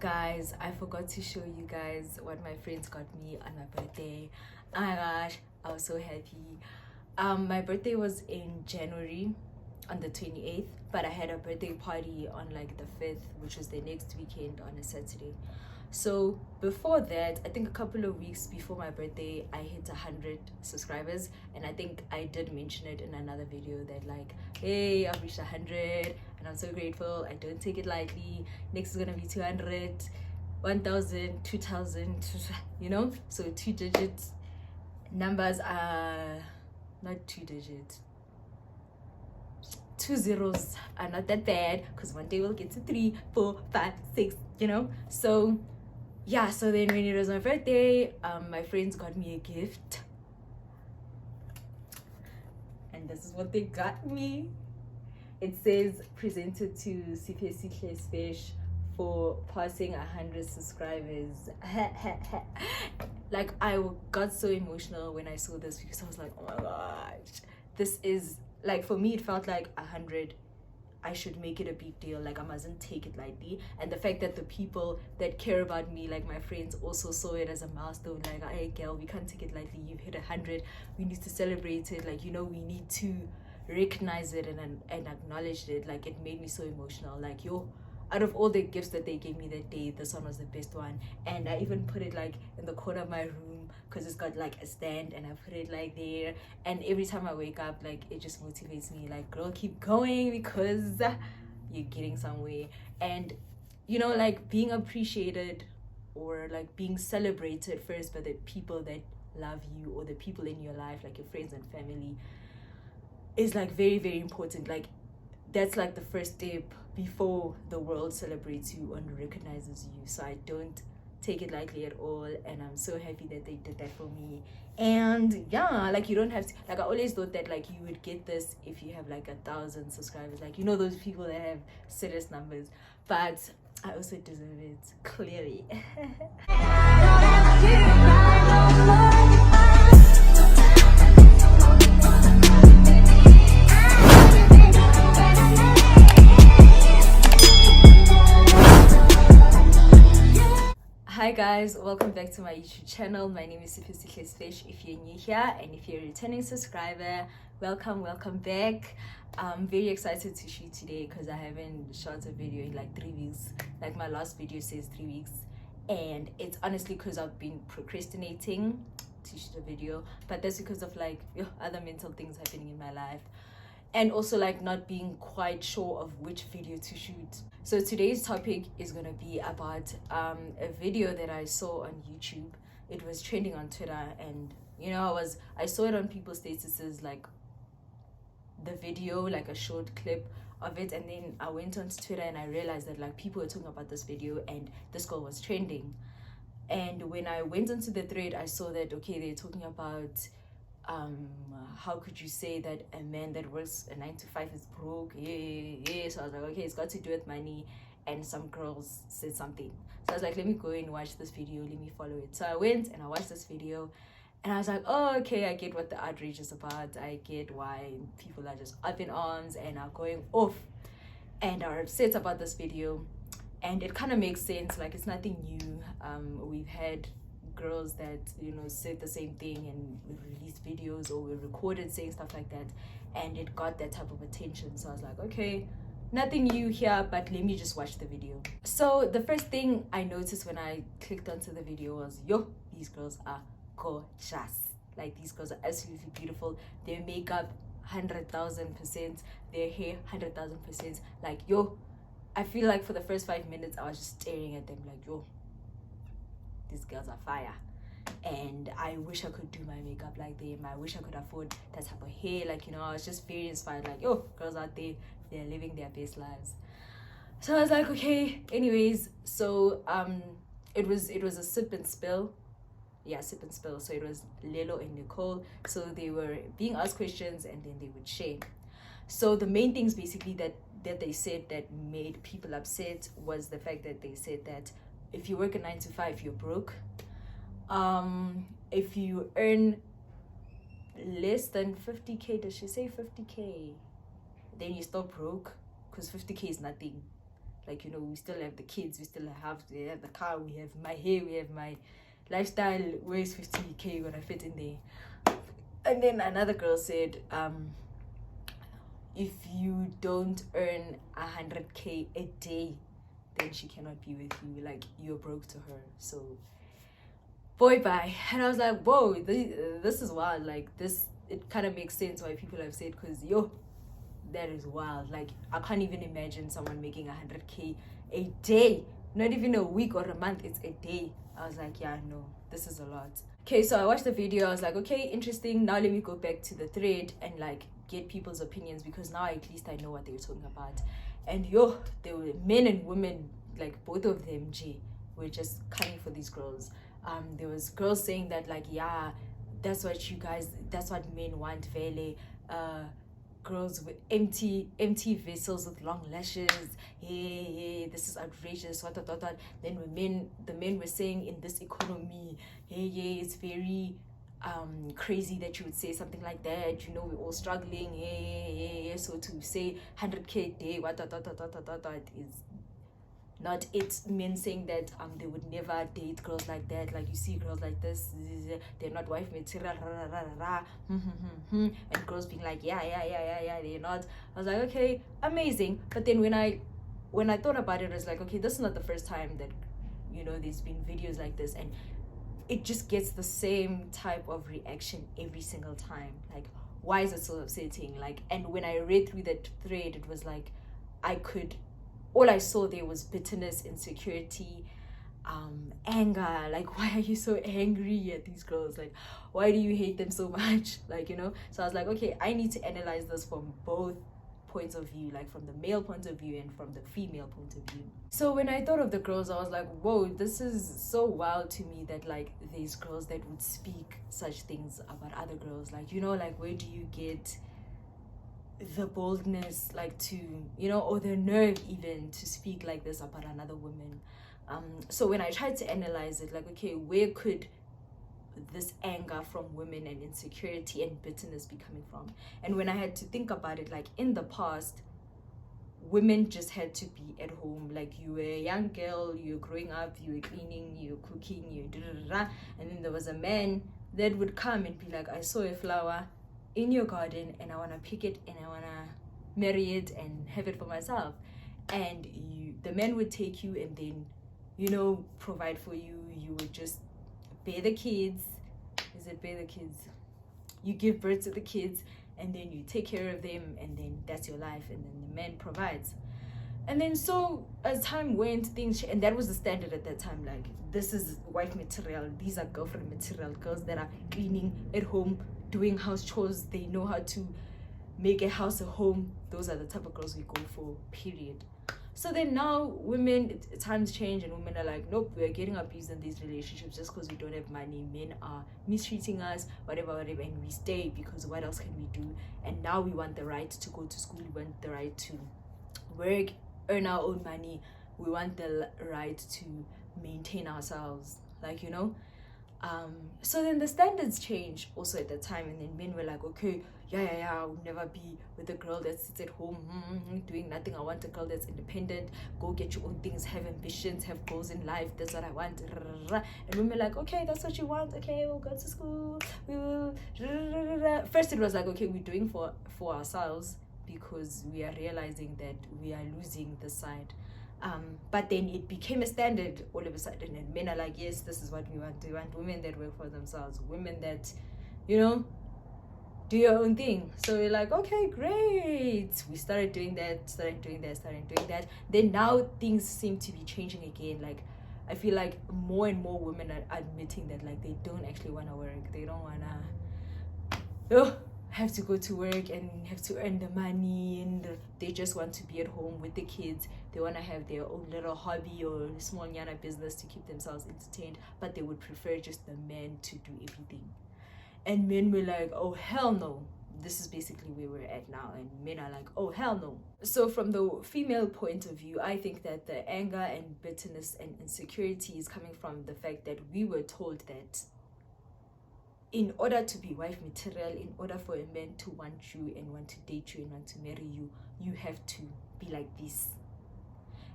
Guys, I forgot to show you guys what my friends got me on my birthday. Oh my gosh, I was so happy. My birthday was in January on the 28th, but I had a birthday party on like the 5th, which was the next weekend on a Saturday. So before that, I think a couple of weeks before my birthday, I hit 100 subscribers, and I think I did mention it in another video that like, hey, I've reached 100 and I'm so grateful. I don't take it lightly. Next is gonna be 200, 1000, 2000, you know. So 2-digit numbers are not 2 digits. 2 zeros are not that bad, because one day we'll get to 3, 4, 5, 6, you know. So yeah, so then when it was my birthday, my friends got me a gift, and this is what they got me. It says presented to Siphe Fish for passing 100 subscribers. Like, I got so emotional when I saw this, because I was like, oh my gosh, this is like, for me it felt like 100. I should make it a big deal. Like, I mustn't take it lightly. And the fact that the people that care about me, like my friends, also saw it as a milestone. Like, hey girl, we can't take it lightly. You've hit 100. We need to celebrate it. Like, you know, we need to recognize it and acknowledge it. Like, it made me so emotional. Like, yo, out of all the gifts that they gave me that day, this one was the best one. And I even put it like in the corner of my room, because it's got like a stand, and I put it like there. And every time I wake up, like, it just motivates me, like, girl, keep going, because you're getting somewhere. And you know, like, being appreciated or like being celebrated first by the people that love you, or the people in your life, like your friends and family, is like very, very important. Like, that's like the first step before the world celebrates you and recognizes you. So I don't take it lightly at all, and I'm so happy that they did that for me. And yeah, like, you don't have to, like, I always thought that like you would get this if you have like 1,000 subscribers, like, you know, those people that have serious numbers. But I also deserve it, clearly. Hi guys, welcome back to my YouTube channel. My name is Insecurity Fish if you're new here, and if you're a returning subscriber, welcome back. I'm very excited to shoot today because I haven't shot a video in like 3 weeks. Like, my last video says 3 weeks, and it's honestly because I've been procrastinating to shoot a video, but that's because of like other mental things happening in my life, and also like not being quite sure of which video to shoot. So today's topic is gonna be about a video that I saw on YouTube. It was trending on Twitter, and you know, I saw it on people's statuses, like the video, like a short clip of it, and then I went onto Twitter and I realized that like people were talking about this video and this girl was trending. And when I went onto the thread, I saw that okay, they're talking about how could you say that a man that works a 9 to 5 is broke? Yeah. So I was like, okay, it's got to do with money. And some girls said something, so I was like, let me go and watch this video, let me follow it. So I went and I watched this video, and I was like, oh, okay, I get what the outrage is about. I get why people are just up in arms and are going off and are upset about this video. And it kind of makes sense. Like, it's nothing new. We've had girls that, you know, said the same thing, and we released videos or we recorded saying stuff like that, and it got that type of attention. So I was like, okay, nothing new here, but let me just watch the video. So the first thing I noticed when I clicked onto the video was, yo, these girls are gorgeous. Like, these girls are absolutely beautiful. Their makeup 100,000%, their hair 100,000%. Like, yo, I feel like for the first 5 minutes I was just staring at them like, yo, these girls are fire. And I wish I could do my makeup like them. I wish I could afford that type of hair. Like, you know, I was just very inspired, like, yo, girls out there, they're living their best lives. So I was like, okay, anyways. So it was a sip and spill. Yeah, sip and spill. So it was Lelo and Nicole. So they were being asked questions and then they would share. So the main things basically that they said that made people upset was the fact that they said that if you work a 9 to 5, you're broke. If you earn less than 50k, does she say 50k? Then you're still broke, because 50k is nothing. Like, you know, we still have the kids, we still have the car, we have my hair, we have my lifestyle. Where's 50K gonna fit in there? And then another girl said, if you don't earn 100K a day, then she cannot be with you. Like, you're broke to her. So, boy, bye. And I was like, whoa, this is wild. Like, this, it kind of makes sense why people have said, because that is wild. Like, I can't even imagine someone making 100K a day. Not even a week or a month, it's a day. I was like, yeah, no, this is a lot. Okay, so I watched the video. I was like, okay, interesting. Now let me go back to the thread and like get people's opinions, because now at least I know what they were talking about. And there were men and women, like both of them, were just coming for these girls. There was girls saying that, like, yeah, that's what men want, vele. Girls with empty vessels with long lashes. Hey, this is outrageous. What. Then the men were saying, in this economy, hey, it's very crazy that you would say something like that. You know, we're all struggling. Hey. So to say 100K a day, is not it. Men saying that they would never date girls like that. Like, you see girls like this, they're not wife material, and girls being like, yeah, they're not. I was like, okay, amazing. But then when I thought about it, I was like, okay, this is not the first time that, you know, there's been videos like this, and it just gets the same type of reaction every single time. Like, why is it so upsetting? Like, and when I read through that thread, it was like, all I saw there was bitterness, insecurity, anger. Like, why are you so angry at these girls? Like, why do you hate them so much? Like, you know. So I was like, okay, I need to analyze this from both points of view, like from the male point of view and from the female point of view. So when I thought of the girls, I was like, whoa, this is so wild to me, that like these girls that would speak such things about other girls. Like, you know, like, where do you get the boldness, like, to, you know, or the nerve even to speak like this about another woman? So when I tried to analyze it, like, okay, where could this anger from women and insecurity and bitterness be coming from? And when I had to think about it, like, in the past, women just had to be at home. Like, you were a young girl, you were growing up, you were cleaning, you were cooking, and then there was a man that would come and be like, I saw a flower in your garden and I want to pick it and I want to marry it and have it for myself. And the man would take you and then, you know, provide for you. You would just bear the kids. You give birth to the kids, and then you take care of them, and then that's your life, and then the man provides. And then so as time went, things, and that was the standard at that time. Like, this is wife material, these are girlfriend material, girls that are cleaning at home, doing house chores, they know how to make a house a home. Those are the type of girls we go for, period. So then now women, times change, and women are like, nope, we are getting abused in these relationships just because we don't have money. Men are mistreating us, whatever, and we stay because what else can we do? And now we want the right to go to school, we want the right to work, earn our own money, we want the right to maintain ourselves, like, you know. So then the standards change also at that time, and then men were like, okay, I'll never be with a girl that sits at home doing nothing. I want a girl that's independent, go get your own things, have ambitions, have goals in life, that's what I want. And women were like, okay, that's what you want, okay, we'll go to school, we will. First it was like, okay, we're doing for ourselves because we are realizing that we are losing the side. But then it became a standard all of a sudden, and men are like, yes, this is what we want. We want women that work for themselves, women that, you know, do your own thing. So we're like, okay, great. We started doing that. Then now things seem to be changing again. Like, I feel like more and more women are admitting that, like, they don't actually want to work. They don't want to have to go to work and have to earn the money, and they just want to be at home with the kids. They want to have their own little hobby or small yana business to keep themselves entertained, but they would prefer just the men to do everything. And men were like, oh hell no. This is basically where we're at now, and men are like, oh hell no. So from the female point of view, I think that the anger and bitterness and insecurity is coming from the fact that we were told that in order to be wife material, in order for a man to want you and want to date you and want to marry you, you have to be like this.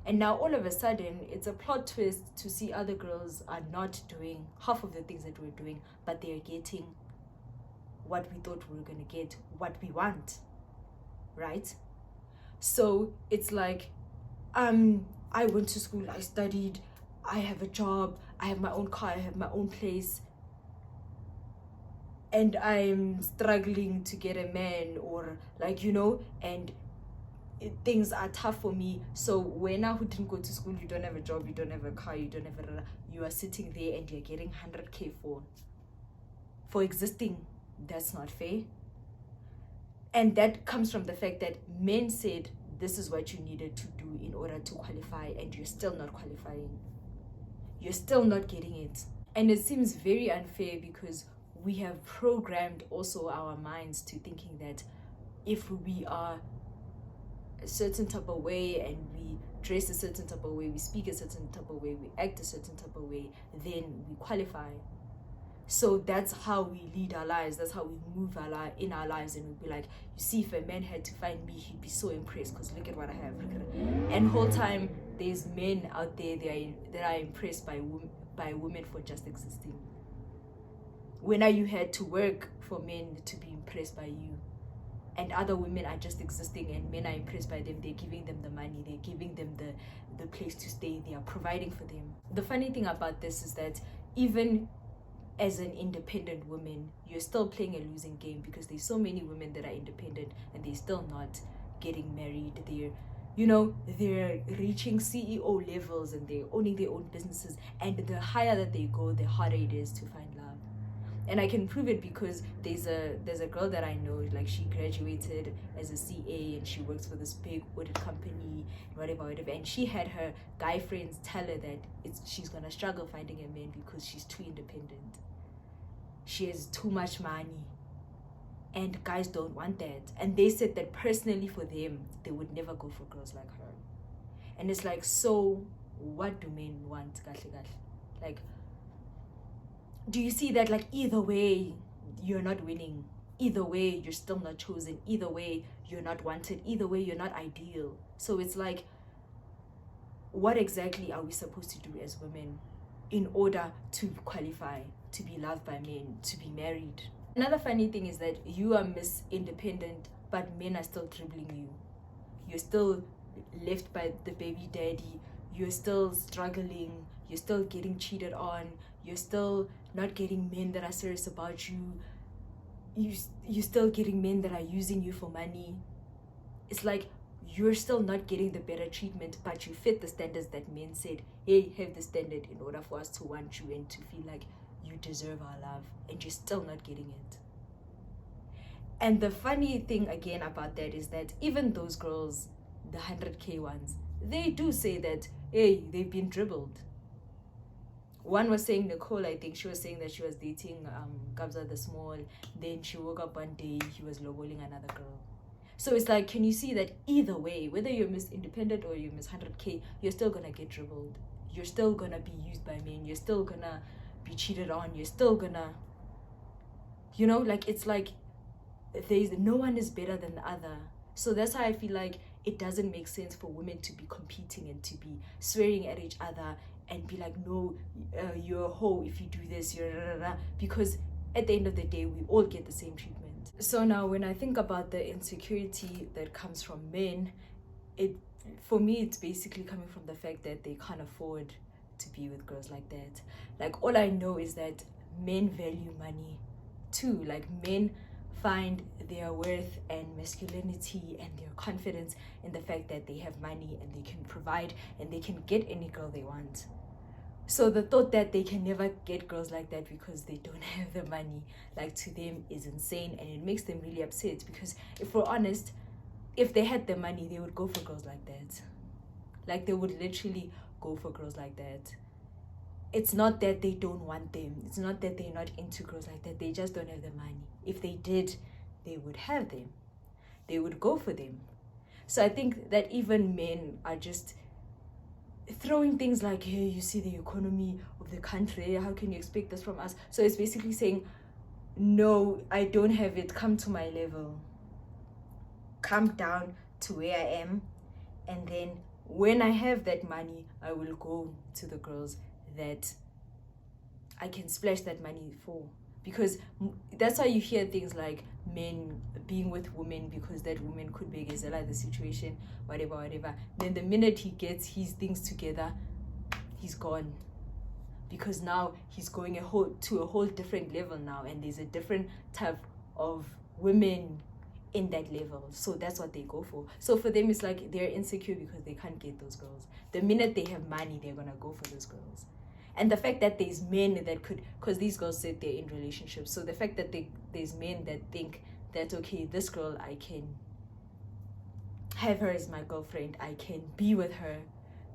And now all of a sudden, it's a plot twist to see other girls are not doing half of the things that we're doing, but they're getting what we thought we were going to get, what we want, right? So it's like, I went to school, I studied, I have a job, I have my own car, I have my own place, and I'm struggling to get a man, or like, and things are tough for me. So when I who didn't go to school, you don't have a job, you don't have a car, you don't have you are sitting there and you're getting 100k for existing. That's not fair. And that comes from the fact that men said this is what you needed to do in order to qualify, and you're still not qualifying. You're still not getting it. And it seems very unfair because we have programmed also our minds to thinking that if we are a certain type of way and we dress a certain type of way, we speak a certain type of way, we act a certain type of way, then we qualify. So that's how we lead our lives, that's how we move in our lives, and we'll be like, you see, if a man had to find me, he'd be so impressed because look at what I have, look at it. And whole time there's men out there that are impressed by women for just existing. When you had to work for men to be impressed by you, and other women are just existing and men are impressed by them, they're giving them the money, they're giving them the place to stay, they are providing for them. The funny thing about this is that even as an independent woman, you're still playing a losing game, because there's so many women that are independent and they're still not getting married. They're reaching CEO levels and they're owning their own businesses, and the higher that they go, the harder it is to find love. And I can prove it because there's a girl that I know, like she graduated as a CA and she works for this big audit company, whatever, and she had her guy friends tell her that she's gonna struggle finding a man because she's too independent. She has too much money, and guys don't want that. And they said that personally for them, they would never go for girls like her. And it's like, so what do men want? Like, do you see that? Like, either way, you're not winning. Either way, you're still not chosen. Either way, you're not wanted. Either way, you're not ideal. So it's like, what exactly are we supposed to do as women in order to qualify, to be loved by men, to be married? Another funny thing is that you are Miss Independent, but men are still dribbling you. You're still left by the baby daddy. You're still struggling. You're still getting cheated on. You're still not getting men that are serious about you. You're still getting men that are using you for money. It's like you're still not getting the better treatment, but you fit the standards that men said, hey, have the standard in order for us to want you and to feel like you deserve our love, and you're still not getting it. And the funny thing again about that is that even those girls, the 100k ones, they do say that, hey, they've been dribbled. One was saying, Nicole, I think she was saying that she was dating Gabza the Small. Then she woke up one day, he was loboling another girl. So it's like, can you see that either way, whether you're Miss Independent or you're Miss 100k, you're still gonna get dribbled. You're still gonna be used by men. You're still gonna be cheated on. You're still gonna, it's like there's no one is better than the other. So that's how I feel like it doesn't make sense for women to be competing and to be swearing at each other and be like, no, you're a hoe if you do this, because at the end of the day, we all get the same treatment. So now when I think about the insecurity that comes from men, for me, it's basically coming from the fact that they can't afford to be with girls like that. Like, all I know is that men value money too. Like, men find their worth and masculinity and their confidence in the fact that they have money and they can provide and they can get any girl they want. So the thought that they can never get girls like that because they don't have the money, like, to them is insane, and it makes them really upset, because if we're honest, if they had the money, they would go for girls like that. Like, they would literally go for girls like that. It's not that they don't want them. It's not that they're not into girls like that. They just don't have the money. If they did, they would have them. They would go for them. So I think that even men are just throwing things like, hey, you see the economy of the country, how can you expect this from us? So it's basically saying, no, I don't have it, come to my level, come down to where I am, and then when I have that money, I will go to the girls that I can splash that money for. Because that's why you hear things like men being with women because that woman could be like the situation, whatever. Then the minute he gets his things together, he's gone. Because now he's going to a whole different level now, and there's a different type of women in that level. So that's what they go for. So for them, it's like they're insecure because they can't get those girls. The minute they have money, they're gonna go for those girls. And the fact that there's men that could, because these girls said they're in relationships, so the fact that there's men that think that, okay, this girl, I can have her as my girlfriend, I can be with her,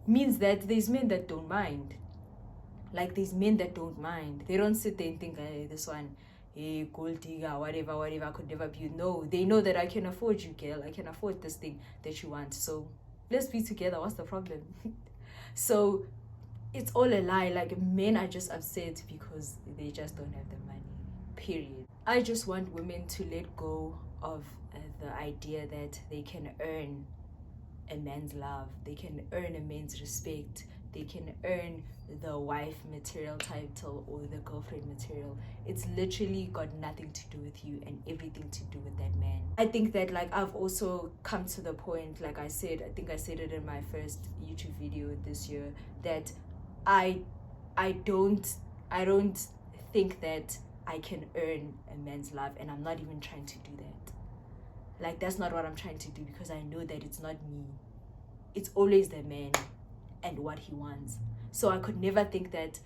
means that there's men that don't mind. Like, there's men that don't mind. They don't sit there and think, hey, this one, hey, gold digger, whatever, I could never be. No, they know that I can afford you, girl. I can afford this thing that you want. So let's be together. What's the problem? So it's all a lie. Like, men are just upset because they just don't have the money, period. I just want women to let go of the idea that they can earn a man's love, they can earn a man's respect, they can earn the wife material title or the girlfriend material. It's literally got nothing to do with you and everything to do with that man. I think that, like, I've also come to the point, like I think I said it in my first YouTube video this year, that I don't think that I can earn a man's love, and I'm not even trying to do that. Like, that's not what I'm trying to do, because I know that it's not me. It's always the man and what he wants. So I could never think that,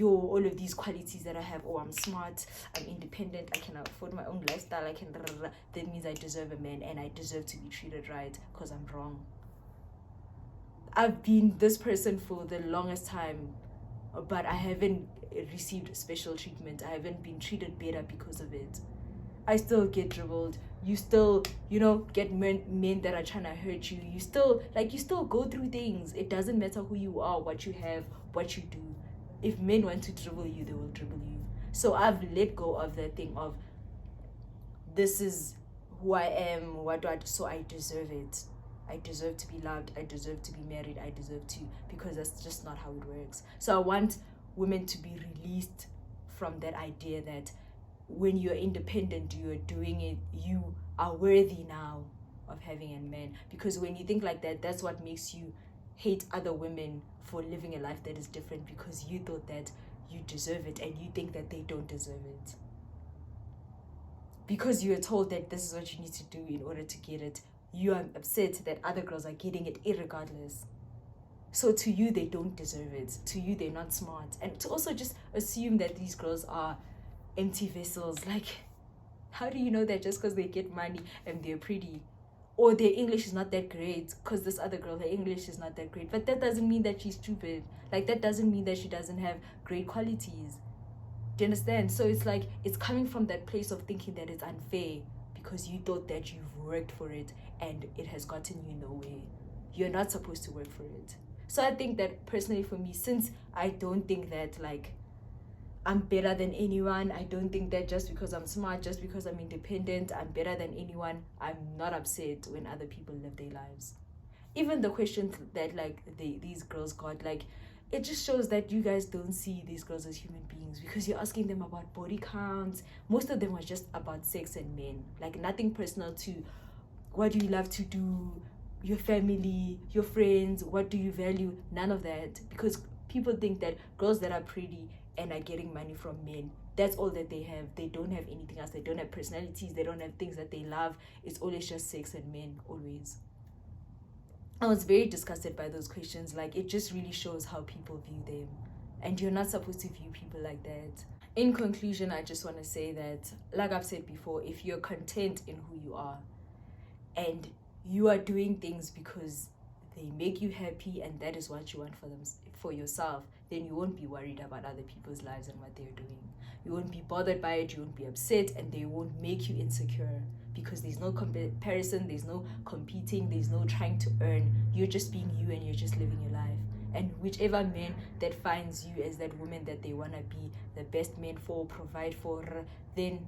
all of these qualities that I have, I'm smart, I'm independent, I can afford my own lifestyle, that means I deserve a man and I deserve to be treated right, because I'm wrong. I've been this person for the longest time, but I haven't received special treatment. I haven't been treated better because of it. I still get dribbled. You still, get men that are trying to hurt you. You still go through things. It doesn't matter who you are, what you have, what you do. If men want to dribble you, they will dribble you. So I've let go of that thing of, this is who I am, so I deserve it. I deserve to be loved. I deserve to be married. I deserve to, because that's just not how it works. So I want women to be released from that idea that when you're independent, you're doing it, you are worthy now of having a man. Because when you think like that, that's what makes you hate other women for living a life that is different, because you thought that you deserve it and you think that they don't deserve it. Because you are told that this is what you need to do in order to get it, you are upset that other girls are getting it irregardless. So to you, they don't deserve it. To you, they're not smart. And to also just assume that these girls are empty vessels. Like, how do you know that just because they get money and they're pretty, or their English is not that great? Because this other girl, her English is not that great, but that doesn't mean that she's stupid. Like, that doesn't mean that she doesn't have great qualities. Do you understand? So it's like, it's coming from that place of thinking that it's unfair because you thought that you've worked for it and it has gotten you nowhere. You're not supposed to work for it. So I think that personally for me, since I don't think that, like, I'm better than anyone, I don't think that just because I'm smart, just because I'm independent, I'm better than anyone, I'm not upset when other people live their lives. Even the questions that, like, these girls got, like, it just shows that you guys don't see these girls as human beings, because you're asking them about body counts. Most of them are just about sex and men, like, nothing personal to what do you love to do, your family, your friends, what do you value, none of that. Because people think that girls that are pretty and are getting money from men, that's all that they have. They don't have anything else. They don't have personalities. They don't have things that they love. It's always just sex and men, always. I was very disgusted by those questions. Like, it just really shows how people view them, and you're not supposed to view people like that. In conclusion, I just want to say that, like I've said before, if you're content in who you are and you are doing things because they make you happy and that is what you want for yourself, then you won't be worried about other people's lives and what they're doing. You won't be bothered by it. You won't be upset, and they won't make you insecure, because there's no comparison, there's no competing, there's no trying to earn. You're just being you and you're just living your life. And whichever man that finds you as that woman that they want to be the best man for, provide for, then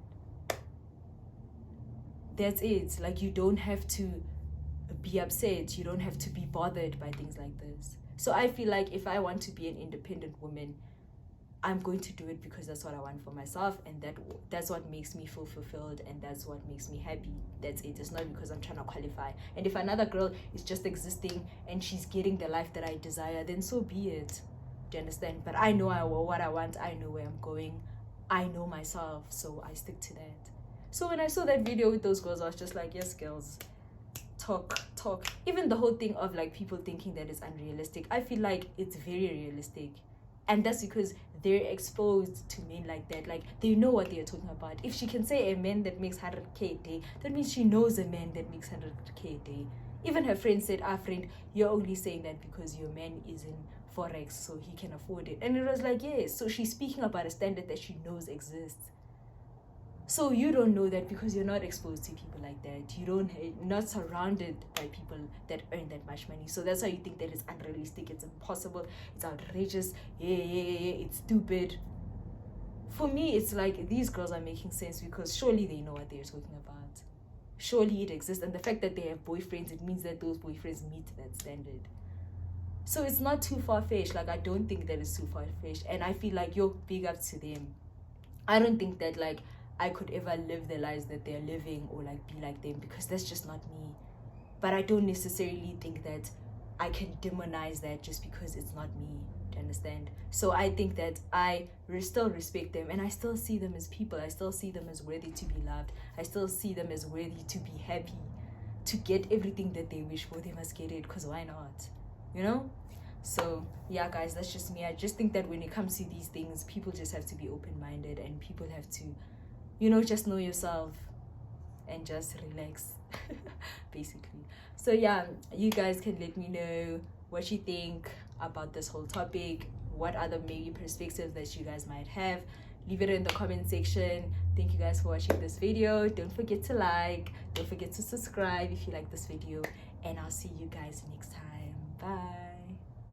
that's it. Like, you don't have to be upset. You don't have to be bothered by things like this. So I feel like if I want to be an independent woman, I'm going to do it because that's what I want for myself, and that's what makes me feel fulfilled, and that's what makes me happy. That's it. It's not because I'm trying to qualify. And if another girl is just existing and she's getting the life that I desire, then so be it. Do you understand? But I know what I want. I know where I'm going. I know myself, so I stick to that. So when I saw that video with those girls, I was just like, yes, girls, talk. Even the whole thing of like people thinking that it's unrealistic, I feel like it's very realistic. And that's because they're exposed to men like that. Like, they know what they're talking about. If she can say a man that makes 100k a day, that means she knows a man that makes 100k a day. Even her friend said, friend, you're only saying that because your man is in Forex, so he can afford it. And it was like, yes. So she's speaking about a standard that she knows exists. So you don't know that because you're not exposed to people like that. You're not surrounded by people that earn that much money. So that's why you think that it's unrealistic, it's impossible, it's outrageous, it's stupid. For me, it's like these girls are making sense because surely they know what they're talking about. Surely it exists. And the fact that they have boyfriends, it means that those boyfriends meet that standard. So it's not too far-fetched. Like, I don't think that it's too far-fetched. And I feel like you're big up to them. I don't think that like I could ever live the lives that they're living or like be like them, because that's just not me. But I don't necessarily think that I can demonize that just because it's not me. Do you understand? So I think that I still respect them, and I still see them as people. I still see them as worthy to be loved. I still see them as worthy to be happy, to get everything that they wish for. They must get it, because why not? You know? So yeah, guys, that's just me. I just think that when it comes to these things, people just have to be open-minded, and people have to, just know yourself and just relax. Basically. So yeah, you guys can let me know what you think about this whole topic, what other maybe perspectives that you guys might have. Leave it in the comment section. Thank you guys for watching this video. Don't forget to like, don't forget to subscribe if you like this video, and I'll see you guys next time. Bye.